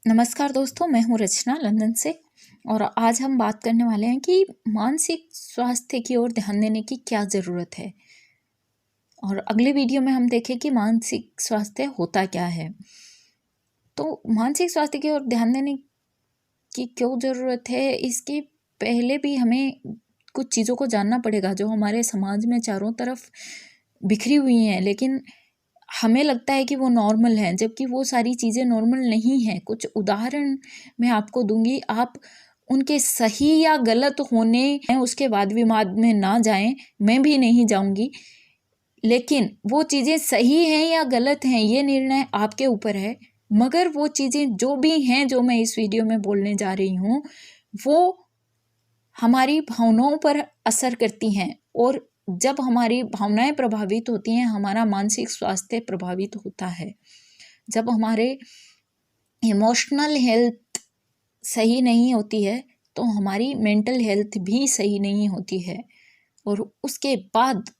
नमस्कार दोस्तों, मैं हूँ रचना लंदन से। और आज हम बात करने वाले हैं कि मानसिक स्वास्थ्य की ओर ध्यान देने की क्या ज़रूरत है। और अगले वीडियो में हम देखें कि मानसिक स्वास्थ्य होता क्या है। तो मानसिक स्वास्थ्य की ओर ध्यान देने की क्यों ज़रूरत है, इसके पहले भी हमें कुछ चीज़ों को जानना पड़ेगा जो हमारे समाज में चारों तरफ बिखरी हुई हैं, लेकिन हमें लगता है कि वो नॉर्मल है, जबकि वो सारी चीज़ें नॉर्मल नहीं हैं। कुछ उदाहरण मैं आपको दूंगी, आप उनके सही या गलत होने उसके बाद विवाद में ना जाएं, मैं भी नहीं जाऊंगी। लेकिन वो चीज़ें सही हैं या गलत हैं, ये निर्णय आपके ऊपर है। मगर वो चीज़ें जो भी हैं, जो मैं इस वीडियो में बोलने जा रही हूँ, वो हमारी भावनाओं पर असर करती हैं। और जब हमारी भावनाएं प्रभावित होती हैं, हमारा मानसिक स्वास्थ्य प्रभावित होता है। जब हमारे इमोशनल हेल्थ सही नहीं होती है, तो हमारी मेंटल हेल्थ भी सही नहीं होती है। और उसके बाद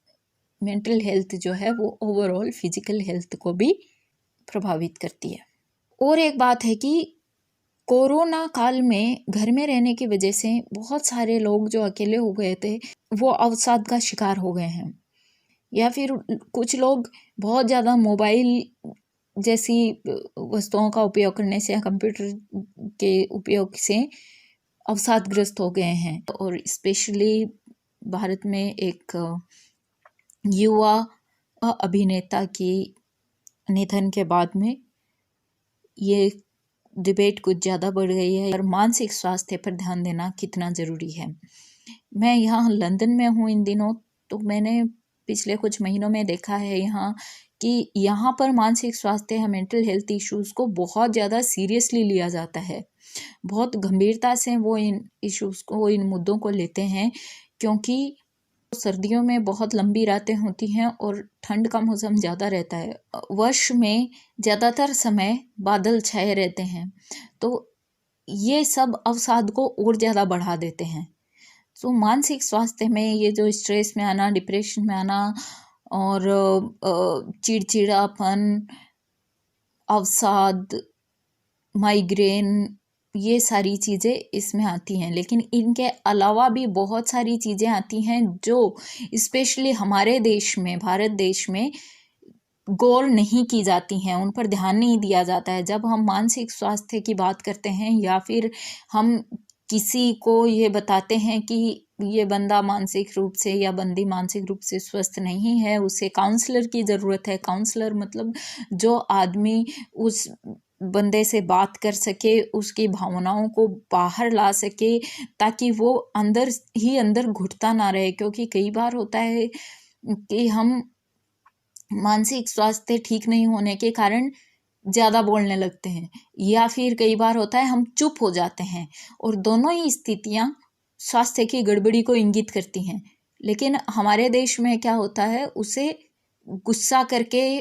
मेंटल हेल्थ जो है वो ओवरऑल फिजिकल हेल्थ को भी प्रभावित करती है। और एक बात है कि कोरोना काल में घर में रहने की वजह से बहुत सारे लोग जो अकेले हो गए थे, वो अवसाद का शिकार हो गए हैं। या फिर कुछ लोग बहुत ज़्यादा मोबाइल जैसी वस्तुओं का उपयोग करने से या कंप्यूटर के उपयोग से अवसादग्रस्त हो गए हैं। और स्पेशली भारत में एक युवा अभिनेता की निधन के बाद में ये डिबेट कुछ ज़्यादा बढ़ गई है और मानसिक स्वास्थ्य पर ध्यान देना कितना ज़रूरी है। मैं यहाँ लंदन में हूँ इन दिनों, तो मैंने पिछले कुछ महीनों में देखा है यहाँ कि यहाँ पर मानसिक स्वास्थ्य या मेंटल हेल्थ इश्यूज़ को बहुत ज़्यादा सीरियसली लिया जाता है। बहुत गंभीरता से वो इन इश्यूज़ को, इन मुद्दों को लेते हैं, क्योंकि सर्दियों में बहुत लंबी रातें होती हैं और ठंड का मौसम ज़्यादा रहता है। वर्ष में ज़्यादातर समय बादल छाए रहते हैं, तो ये सब अवसाद को और ज़्यादा बढ़ा देते हैं। तो मानसिक स्वास्थ्य में ये जो स्ट्रेस में आना, डिप्रेशन में आना और चिड़चिड़ापन, अवसाद, माइग्रेन, ये सारी चीज़ें इसमें आती हैं। लेकिन इनके अलावा भी बहुत सारी चीज़ें आती हैं जो स्पेशली हमारे देश में, भारत देश में गौर नहीं की जाती हैं, उन पर ध्यान नहीं दिया जाता है। जब हम मानसिक स्वास्थ्य की बात करते हैं या फिर हम किसी को ये बताते हैं कि ये बंदा मानसिक रूप से या बंदी मानसिक रूप से स्वस्थ नहीं है, उसे काउंसलर की ज़रूरत है। काउंसलर मतलब जो आदमी उस बंदे से बात कर सके, उसकी भावनाओं को बाहर ला सके, ताकि वो अंदर ही अंदर घुटता ना रहे। क्योंकि कई बार होता है कि हम मानसिक स्वास्थ्य ठीक नहीं होने के कारण ज़्यादा बोलने लगते हैं, या फिर कई बार होता है हम चुप हो जाते हैं। और दोनों ही स्थितियाँ स्वास्थ्य की गड़बड़ी को इंगित करती हैं। लेकिन हमारे देश में क्या होता है, उसे गुस्सा करके,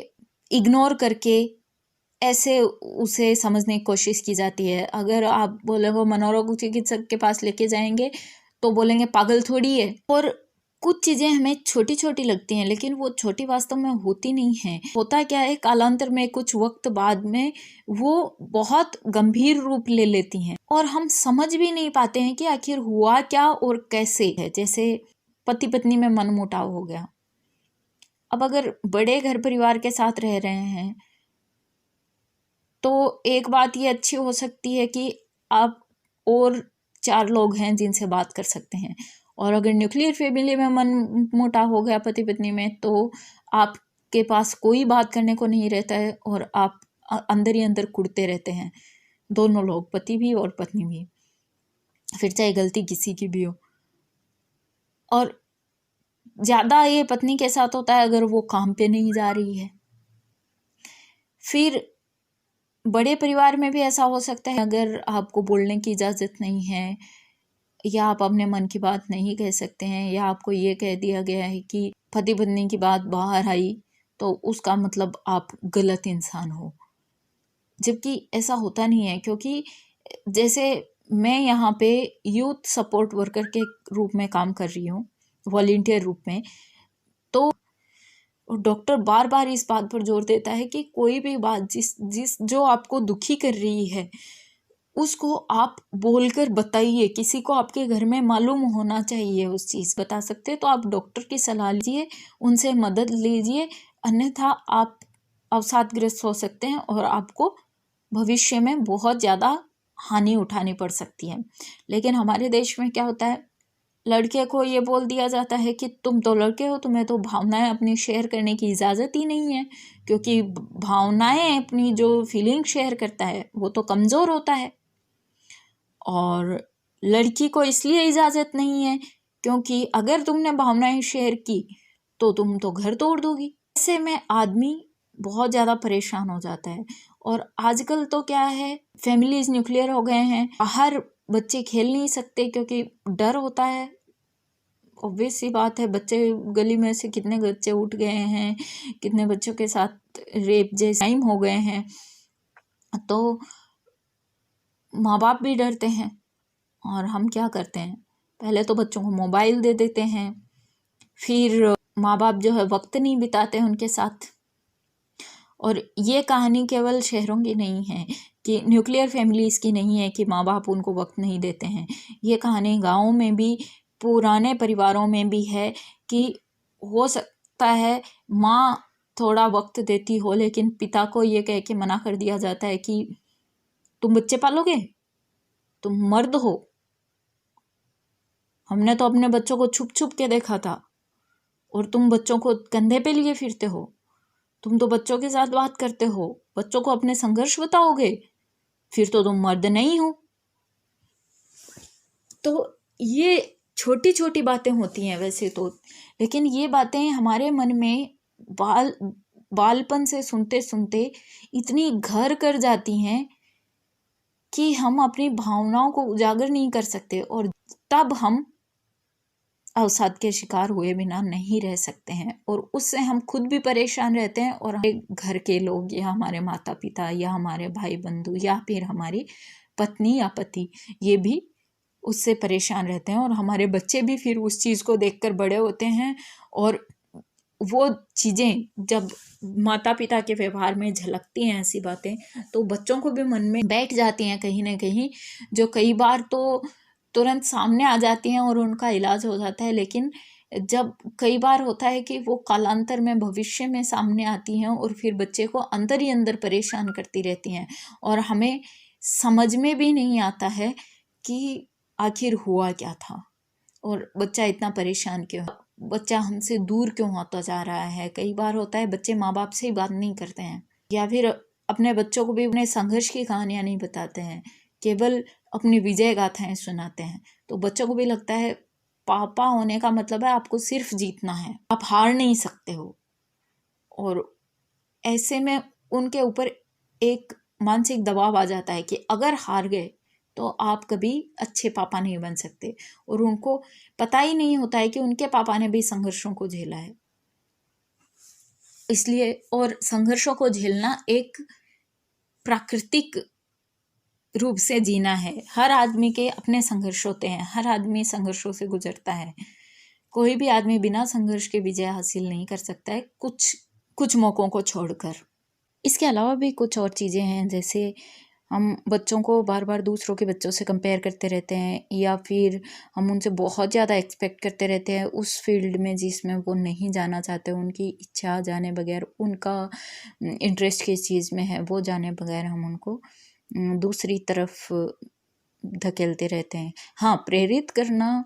इग्नोर करके ऐसे उसे समझने की कोशिश की जाती है। अगर आप बोलेंगे मनोरोग चिकित्सक के पास लेके जाएंगे तो बोलेंगे पागल थोड़ी है। और कुछ चीज़ें हमें छोटी छोटी लगती हैं, लेकिन वो छोटी वास्तव में होती नहीं है। होता क्या है, कालांतर में कुछ वक्त बाद में वो बहुत गंभीर रूप ले लेती हैं और हम समझ भी नहीं पाते हैं कि आखिर हुआ क्या और कैसे है। जैसे पति पत्नी में मनमुटाव हो गया। अब अगर बड़े घर परिवार के साथ रह रहे हैं तो एक बात ये अच्छी हो सकती है कि आप और 4 लोग हैं जिनसे बात कर सकते हैं। और अगर न्यूक्लियर फैमिली में मनमुटाव हो गया पति पत्नी में, तो आपके पास कोई बात करने को नहीं रहता है और आप अंदर ही अंदर कुढ़ते रहते हैं, दोनों लोग, पति भी और पत्नी भी, फिर चाहे गलती किसी की भी हो। और ज़्यादा ये पत्नी के साथ होता है अगर वो काम पे नहीं जा रही है। फिर बड़े परिवार में भी ऐसा हो सकता है, अगर आपको बोलने की इजाज़त नहीं है या आप अपने मन की बात नहीं कह सकते हैं, या आपको ये कह दिया गया है कि पति पत्नी की बात बाहर आई तो उसका मतलब आप गलत इंसान हो। जबकि ऐसा होता नहीं है, क्योंकि जैसे मैं यहाँ पे यूथ सपोर्ट वर्कर के रूप में काम कर रही हूँ, वॉलंटियर रूप में। तो डॉक्टर बार बार इस बात पर जोर देता है कि कोई भी बात जिस जो आपको दुखी कर रही है, उसको आप बोलकर बताइए, किसी को आपके घर में मालूम होना चाहिए उस चीज़। बता सकते हैं तो आप डॉक्टर की सलाह लीजिए, उनसे मदद लीजिए, अन्यथा आप अवसादग्रस्त हो सकते हैं और आपको भविष्य में बहुत ज़्यादा हानि उठानी पड़ सकती है। लेकिन हमारे देश में क्या होता है, लड़के को ये बोल दिया जाता है कि तुम तो लड़के हो, तुम्हें तो भावनाएं अपनी शेयर करने की इजाज़त ही नहीं है, क्योंकि भावनाएं अपनी जो फीलिंग शेयर करता है वो तो कमज़ोर होता है। और लड़की को इसलिए इजाज़त नहीं है क्योंकि अगर तुमने भावनाएं शेयर की तो तुम तो घर तोड़ दोगी। ऐसे में आदमी बहुत ज़्यादा परेशान हो जाता है। और आजकल तो क्या है, फैमिलीज न्यूक्लियर हो गए हैं, बाहर बच्चे खेल नहीं सकते क्योंकि डर होता है। ऑब्वियस सी बात है, बच्चे गली में से कितने बच्चे उठ गए हैं, कितने बच्चों के साथ रेप जैसे क्राइम हो गए हैं। तो माँ बाप भी डरते हैं और हम क्या करते हैं, पहले तो बच्चों को मोबाइल दे देते हैं, फिर माँ बाप जो है वक्त नहीं बिताते उनके साथ। और ये कहानी केवल शहरों की नहीं है कि न्यूक्लियर फैमिलीज़ की नहीं है कि माँ बाप उनको वक्त नहीं देते हैं। ये कहानी गाँव में भी, पुराने परिवारों में भी है कि हो सकता है माँ थोड़ा वक्त देती हो, लेकिन पिता को ये कह के मना कर दिया जाता है कि तुम बच्चे पालोगे, तुम मर्द हो, हमने तो अपने बच्चों को छुप छुप के देखा था और तुम बच्चों को कंधे पे लिए फिरते हो, तुम तो बच्चों के साथ बात करते हो, बच्चों को अपने संघर्ष बताओगे, फिर तो तुम मर्द नहीं हो। तो ये छोटी छोटी बातें होती हैं वैसे तो, लेकिन ये बातें हमारे मन में बालपन से सुनते सुनते इतनी घर कर जाती हैं कि हम अपनी भावनाओं को उजागर नहीं कर सकते, और तब हम अवसाद के शिकार हुए बिना नहीं रह सकते हैं। और उससे हम खुद भी परेशान रहते हैं और हमारे घर के लोग या हमारे माता पिता या हमारे भाई बंधु या फिर हमारी पत्नी या पति, ये भी उससे परेशान रहते हैं। और हमारे बच्चे भी फिर उस चीज़ को देखकर बड़े होते हैं, और वो चीज़ें जब माता पिता के व्यवहार में झलकती हैं ऐसी बातें, तो बच्चों को भी मन में बैठ जाती हैं कहीं ना कहीं, जो कई बार तो तुरंत सामने आ जाती हैं और उनका इलाज हो जाता है। लेकिन जब कई बार होता है कि वो कालांतर में भविष्य में सामने आती हैं और फिर बच्चे को अंदर ही अंदर परेशान करती रहती हैं, और हमें समझ में भी नहीं आता है कि आखिर हुआ क्या था और बच्चा इतना परेशान क्यों, बच्चा हमसे दूर क्यों होता जा रहा है। कई बार होता है बच्चे माँ बाप से ही बात नहीं करते हैं, या फिर अपने बच्चों को भी अपने संघर्ष की कहानियाँ नहीं बताते हैं, केवल अपनी विजय गाथाएं सुनाते हैं। तो बच्चों को भी लगता है पापा होने का मतलब है आपको सिर्फ जीतना है, आप हार नहीं सकते हो। और ऐसे में उनके ऊपर एक मानसिक दबाव आ जाता है कि अगर हार गए तो आप कभी अच्छे पापा नहीं बन सकते, और उनको पता ही नहीं होता है कि उनके पापा ने भी संघर्षों को झेला है। इसलिए, और संघर्षों को झेलना एक प्राकृतिक रूप से जीना है। हर आदमी के अपने संघर्ष होते हैं, हर आदमी संघर्षों से गुजरता है, कोई भी आदमी बिना संघर्ष के विजय हासिल नहीं कर सकता है, कुछ मौकों को छोड़कर। इसके अलावा भी कुछ और चीज़ें हैं, जैसे हम बच्चों को बार बार दूसरों के बच्चों से कंपेयर करते रहते हैं, या फिर हम उनसे बहुत ज़्यादा एक्सपेक्ट करते रहते हैं उस फील्ड में जिसमें वो नहीं जाना चाहते, उनकी इच्छा जाने बगैर, उनका इंटरेस्ट किस चीज़ में है वो जाने बगैर हम उनको दूसरी तरफ धकेलते रहते हैं। हाँ, प्रेरित करना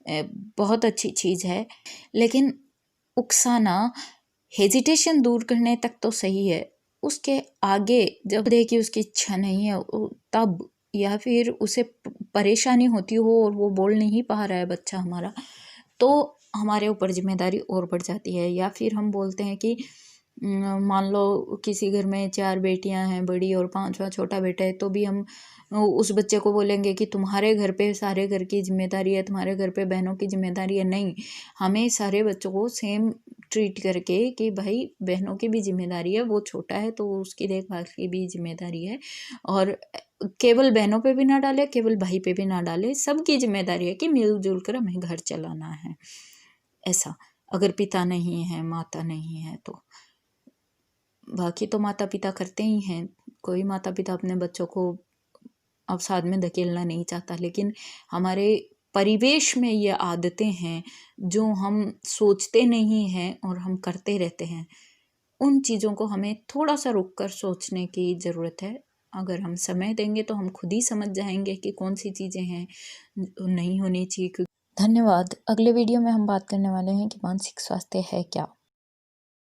बहुत अच्छी चीज़ है, लेकिन उकसाना, हेजिटेशन दूर करने तक तो सही है। उसके आगे जब देखिए उसकी इच्छा नहीं है तब, या फिर उसे परेशानी होती हो और वो बोल नहीं पा रहा है बच्चा हमारा, तो हमारे ऊपर जिम्मेदारी और बढ़ जाती है। या फिर हम बोलते हैं कि मान लो किसी घर में 4 बेटियां हैं बड़ी और 5वां छोटा बेटा है, तो भी हम उस बच्चे को बोलेंगे कि तुम्हारे घर पे सारे घर की जिम्मेदारी है, तुम्हारे घर पे बहनों की जिम्मेदारी है। नहीं, हमें सारे बच्चों को सेम ट्रीट करके कि भाई बहनों की भी जिम्मेदारी है, वो छोटा है तो उसकी देखभाल की भी जिम्मेदारी है, और केवल बहनों पे भी ना डाले, केवल भाई पे भी ना डाले, सबकी जिम्मेदारी है कि मिलजुल कर हमें घर चलाना है। ऐसा अगर पिता नहीं है, माता नहीं है, तो बाकी तो माता पिता करते ही हैं। कोई माता पिता अपने बच्चों को अवसाद में धकेलना नहीं चाहता, लेकिन हमारे परिवेश में ये आदतें हैं जो हम सोचते नहीं हैं और हम करते रहते हैं। उन चीज़ों को हमें थोड़ा सा रुक कर सोचने की ज़रूरत है। अगर हम समय देंगे तो हम खुद ही समझ जाएंगे कि कौन सी चीज़ें हैं नहीं होनी चाहिए। धन्यवाद। अगले वीडियो में हम बात करने वाले हैं कि मानसिक स्वास्थ्य है क्या।